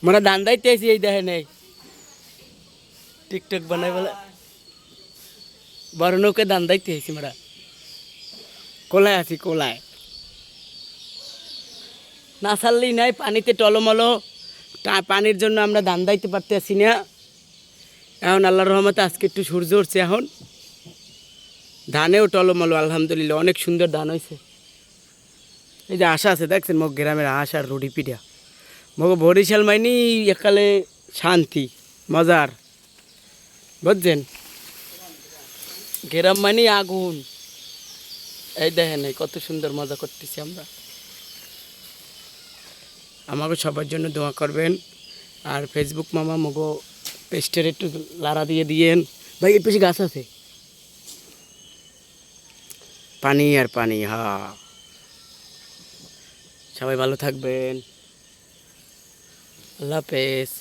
মোরা ধান দাইতেছি এই দেখে নেই টিকটক বানাই বলে বড় নৌকে ধান দাইতেছি মোরা কোলায় আছি কোলায় না ছাড়লেই নাই পানিতে টলমলো পানির জন্য আমরা ধান দাইতে পারতেছি না এখন আল্লাহর রহমতে আজকে একটু সূর্য উঠছে এখন ধানেও টলমলো আলহামদুলিল্লাহ অনেক সুন্দর ধান হয়েছে এই যে আশা আছে দেখছেন মগ গ্রামের হাঁস আর রুটি পিঠা মগ বরিশাল মাইনি একালে শান্তি মজার বুঝছেন গ্রাম মানি আগুন এই দেখেন কত সুন্দর মজা করতেছি আমরা আমাকে সবার জন্য দোয়া করবেন আর ফেসবুক মামা মগো পেস্টের একটু লাড়া দিয়ে দিয়েন ভাই এর পেছনে গাছ আছে পানি আর পানি সবাই ভালো থাকবেন আল্লাহ হাফেজ